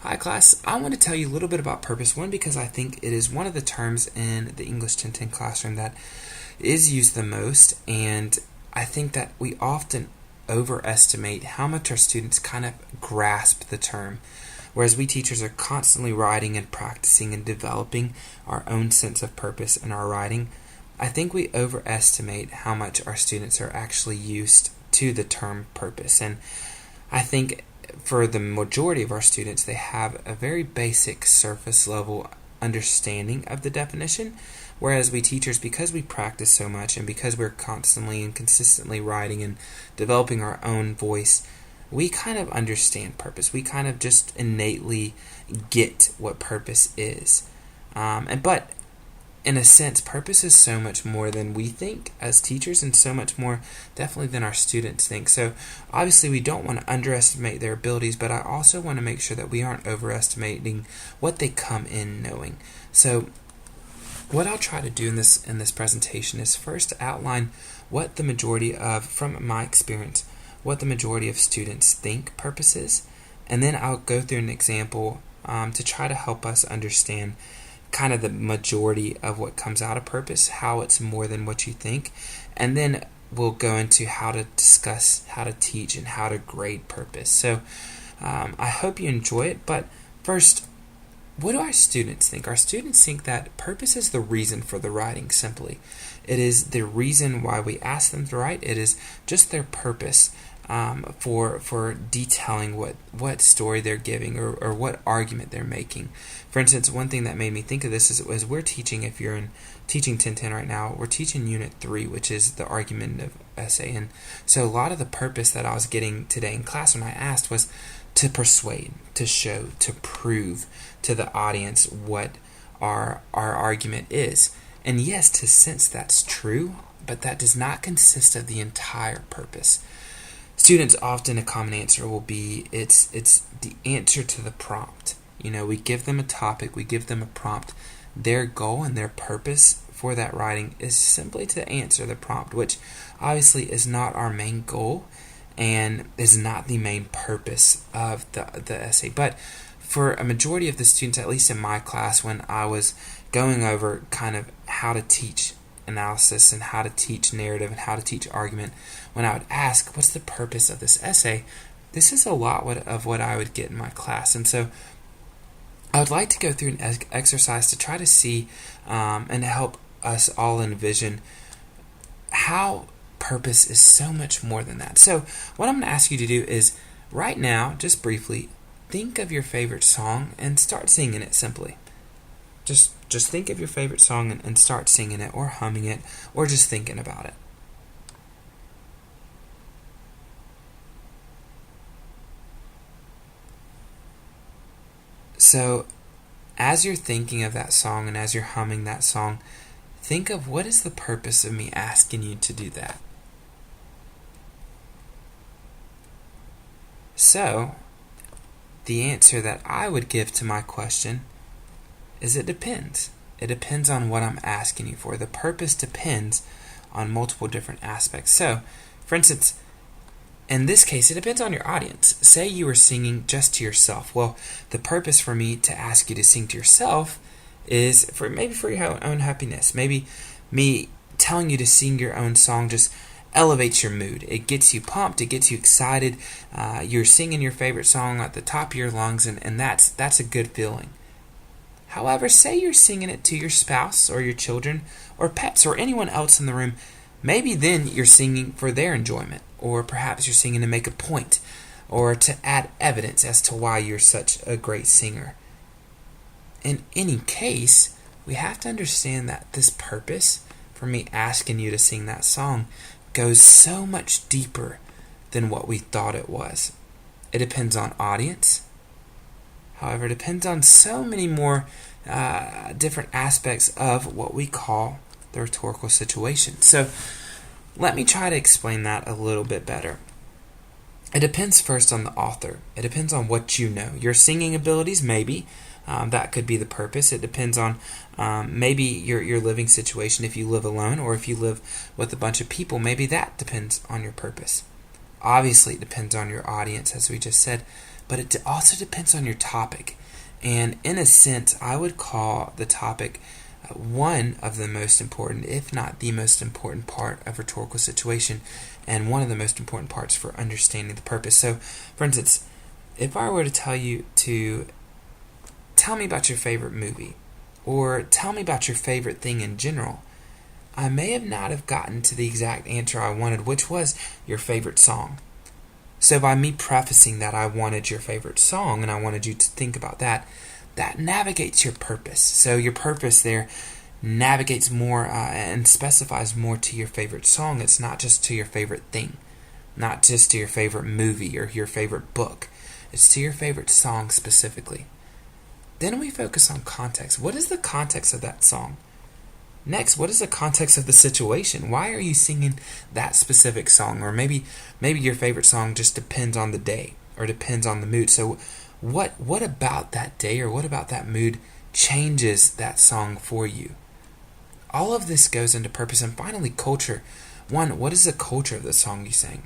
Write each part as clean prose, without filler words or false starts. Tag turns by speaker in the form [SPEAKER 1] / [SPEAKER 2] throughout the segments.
[SPEAKER 1] Hi class, I want to tell you a little bit about purpose. One, because I think it is one of the terms in the English 1010 classroom that is used the most, and I think that we often overestimate how much our students kind of grasp the term. Whereas we teachers are constantly writing and practicing and developing our own sense of purpose in our writing, I think we overestimate how much our students are actually used to the term purpose. And I think for the majority of our students, they have a very basic surface level understanding of the definition, whereas we teachers, because we practice so much and because we're constantly and consistently writing and developing our own voice, we kind of understand purpose. We kind of just innately get what purpose is. But in a sense, purpose is so much more than we think as teachers, and so much more definitely than our students think. So obviously we don't want to underestimate their abilities, but I also want to make sure that we aren't overestimating what they come in knowing. So what I'll try to do in this presentation is first outline what the majority of, from my experience, what the majority of students think purpose is, and then I'll go through an example to try to help us understand kind of the majority of what comes out of purpose, how it's more than what you think, and then we'll go into how to discuss, how to teach, and how to grade purpose. So I hope you enjoy it, but first, what do our students think? Our students think that purpose is the reason for the writing, simply. It is the reason why we ask them to write. It is just their purpose for detailing what story they're giving or what argument they're making. For instance, one thing that made me think of this is we're teaching, if you're in Teaching 1010 right now, we're teaching Unit 3, which is the argumentative essay. And so a lot of the purpose that I was getting today in class when I asked was to persuade, to show, to prove to the audience what our argument is. And yes, to sense that's true, but that does not consist of the entire purpose. Students often, a common answer will be it's the answer to the prompt. We give them a topic, we give them a prompt. Their goal and their purpose for that writing is simply to answer the prompt, which obviously is not our main goal and is not the main purpose of the essay. But for a majority of the students, at least in my class, when I was going over kind of how to teach analysis and how to teach narrative and how to teach argument, when I would ask, what's the purpose of this essay, this is a lot of what I would get in my class. And so I would like to go through an exercise to try to see and help us all envision how purpose is so much more than that. So what I'm going to ask you to do is, right now, just briefly, think of your favorite song and start singing it simply. Just think of your favorite song and start singing it or humming it or just thinking about it. So as you're thinking of that song and as you're humming that song, think of what is the purpose of me asking you to do that. So the answer that I would give to my question is it depends. It depends on what I'm asking you for. The purpose depends on multiple different aspects. So, for instance, in this case, it depends on your audience. Say you were singing just to yourself. Well, the purpose for me to ask you to sing to yourself is for your own happiness. Maybe me telling you to sing your own song just elevates your mood. It gets you pumped. It gets you excited. You're singing your favorite song at the top of your lungs, and that's a good feeling. However, say you're singing it to your spouse or your children or pets or anyone else in the room. Maybe then you're singing for their enjoyment, or perhaps you're singing to make a point or to add evidence as to why you're such a great singer. In any case, we have to understand that this purpose for me asking you to sing that song goes so much deeper than what we thought it was. It depends on audience. However, it depends on so many more different aspects of what we call the rhetorical situation. So let me try to explain that a little bit better. It depends first on the author. It depends on what you know. Your singing abilities, maybe. That could be the purpose. It depends on maybe your living situation. If you live alone or if you live with a bunch of people, maybe that depends on your purpose. Obviously, it depends on your audience, as we just said. but it also depends on your topic. And in a sense, I would call the topic one of the most important, if not the most important part of rhetorical situation, and one of the most important parts for understanding the purpose. So, for instance, if I were to tell you to tell me about your favorite movie, or tell me about your favorite thing in general, I may have not have gotten to the exact answer I wanted, which was your favorite song. So by me prefacing that I wanted your favorite song and I wanted you to think about that, that navigates your purpose. So your purpose there navigates more and specifies more to your favorite song. It's not just to your favorite thing, not just to your favorite movie or your favorite book. It's to your favorite song specifically. Then we focus on context. What is the context of that song? Next, what is the context of the situation? Why are you singing that specific song? Or maybe your favorite song just depends on the day or depends on the mood. So what about that day or what about that mood changes that song for you? All of this goes into purpose. And finally, culture. One, what is the culture of the song you sang?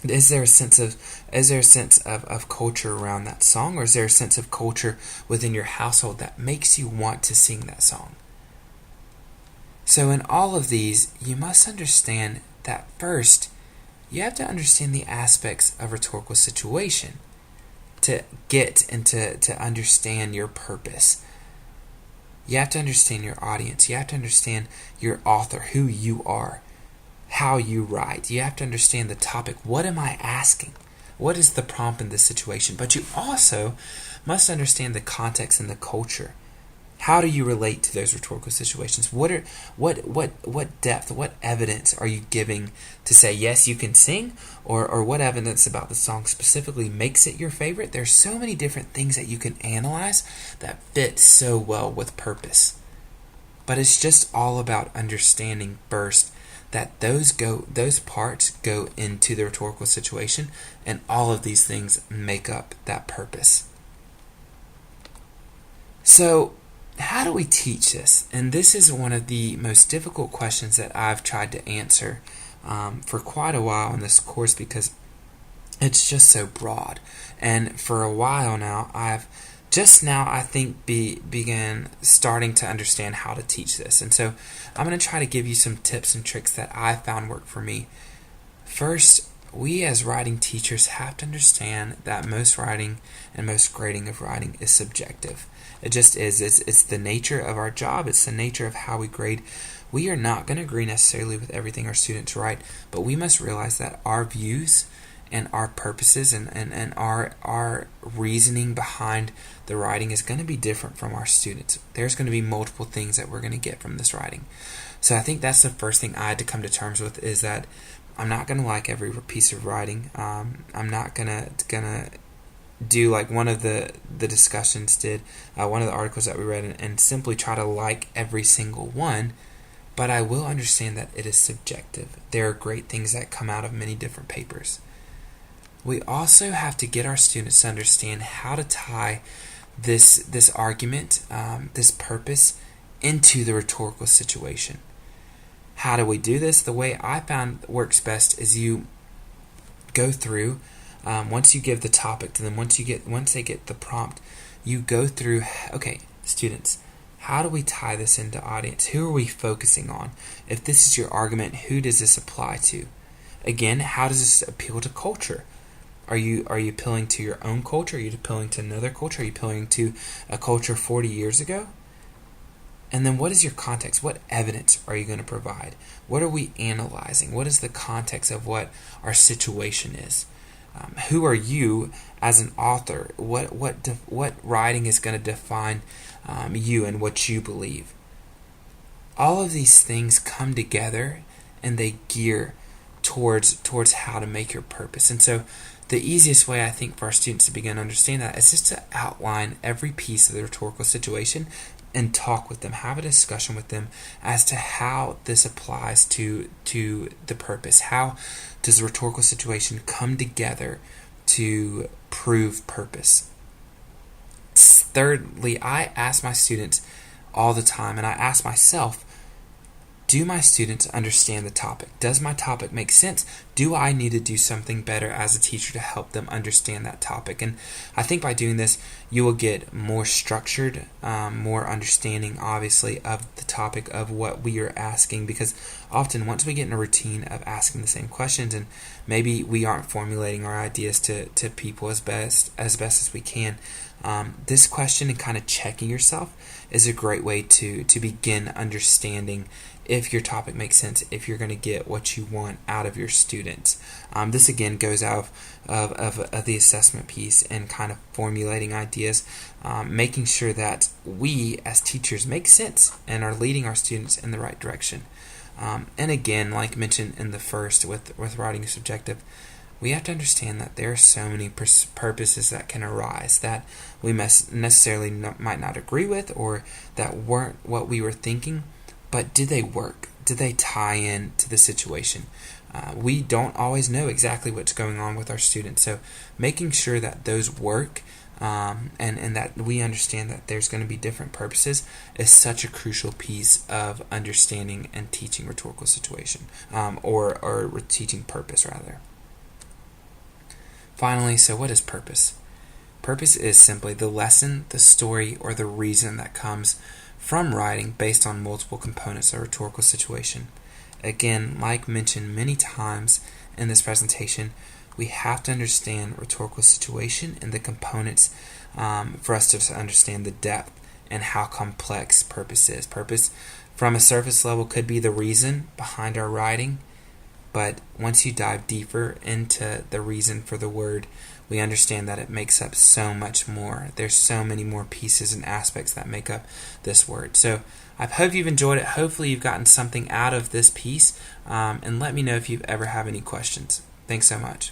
[SPEAKER 1] Is there a sense of culture around that song, or is there a sense of culture within your household that makes you want to sing that song? So in all of these, you must understand that first, you have to understand the aspects of rhetorical situation to get and to understand your purpose. You have to understand your audience. You have to understand your author, who you are, how you write. You have to understand the topic. What am I asking? What is the prompt in this situation? But you also must understand the context and the culture. How do you relate to those rhetorical situations? What depth, what evidence are you giving to say, yes, you can sing, or what evidence about the song specifically makes it your favorite? There's so many different things that you can analyze that fit so well with purpose. But it's just all about understanding first that those parts go into the rhetorical situation, and all of these things make up that purpose. So, how do we teach this? And this is one of the most difficult questions that I've tried to answer for quite a while in this course, because it's just so broad. And for a while now, I think began starting to understand how to teach this. And so I'm going to try to give you some tips and tricks that I found work for me. First, we as writing teachers have to understand that most writing and most grading of writing is subjective. It just is. It's the nature of our job. It's the nature of how we grade. We are not going to agree necessarily with everything our students write, but we must realize that our views and our purposes and our reasoning behind the writing is going to be different from our students. There's going to be multiple things that we're going to get from this writing. So I think that's the first thing I had to come to terms with, is that I'm not going to like every piece of writing. I'm not going to do like one of the discussions did, one of the articles that we read, and simply try to like every single one, but I will understand that it is subjective. There are great things that come out of many different papers. We also have to get our students to understand how to tie this argument, this purpose, into the rhetorical situation. How do we do this? The way I found works best is you go through, once you give the topic to them, once they get the prompt, you go through, okay, students, how do we tie this into audience? Who are we focusing on? If this is your argument, who does this apply to? Again, how does this appeal to culture? Are you appealing to your own culture? Are you appealing to another culture? Are you appealing to a culture 40 years ago? And then what is your context? What evidence are you going to provide? What are we analyzing? What is the context of what our situation is? Who are you as an author? What writing is going to define you and what you believe? All of these things come together and they gear towards how to make your purpose. And so the easiest way, I think, for our students to begin to understand that is just to outline every piece of the rhetorical situation and talk with them, have a discussion with them as to how this applies to the purpose. How does the rhetorical situation come together to prove purpose? Thirdly, I ask my students all the time, and I ask myself, do my students understand the topic? Does my topic make sense? do I need to do something better as a teacher to help them understand that topic? And I think by doing this, you will get more structured, more understanding, obviously, of the topic of what we are asking, because often once we get in a routine of asking the same questions, and maybe we aren't formulating our ideas to people as best as we can, this question and kind of checking yourself is a great way to begin understanding if your topic makes sense, if you're going to get what you want out of your students. This again goes out of the assessment piece and kind of formulating ideas, making sure that we as teachers make sense and are leading our students in the right direction. And again, like mentioned in the first with writing is subjective, we have to understand that there are so many purposes that can arise that we necessarily might not agree with, or that weren't what we were thinking, but did they work? Did they tie in to the situation? We don't always know exactly what's going on with our students, so making sure that those work and that we understand that there's going to be different purposes is such a crucial piece of understanding and teaching rhetorical situation, or teaching purpose rather. Finally, so what is purpose? Purpose is simply the lesson, the story, or the reason that comes from writing based on multiple components of a rhetorical situation. Again, like mentioned many times in this presentation, we have to understand rhetorical situation and the components for us to understand the depth and how complex purpose is. Purpose from a surface level could be the reason behind our writing, but once you dive deeper into the reason for the word, we understand that it makes up so much more. There's so many more pieces and aspects that make up this word. So I hope you've enjoyed it. Hopefully you've gotten something out of this piece, and let me know if you've ever have any questions. Thanks so much.